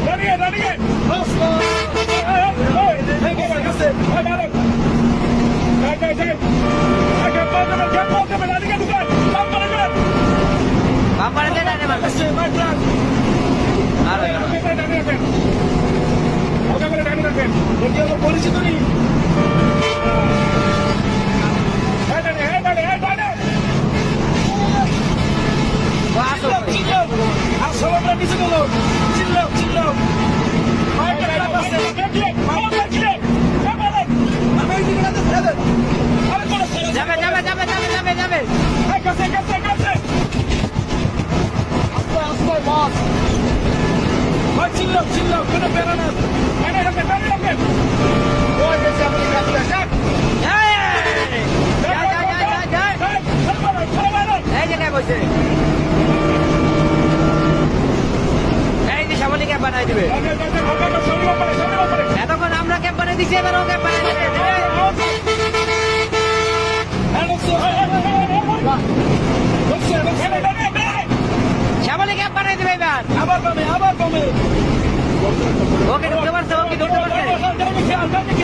দাঁড়িয়ে দাঁড়িয়ে পরিচিত নেই নিচে গেল চিল্লাও চিল্লাও যাবে যাবে যাবে যাবে যাবে যাবে কাছে কাছে কাছে চিল্লাও চিল্লাও কোনো বেড়া না এই জায়গায় বসে এই যে সামনে ক্যাম্প বানাই দিবে এতক্ষণ আমরা ক্যাম্প বানাই দিচ্ছি এবার ও ক্যাম্প বানাই দিবে সামনে ক্যাম্প বানাই দিবে এবার আবার কমে ওকে ঢুকতে পারছে ওকে ঢুকতে পারছে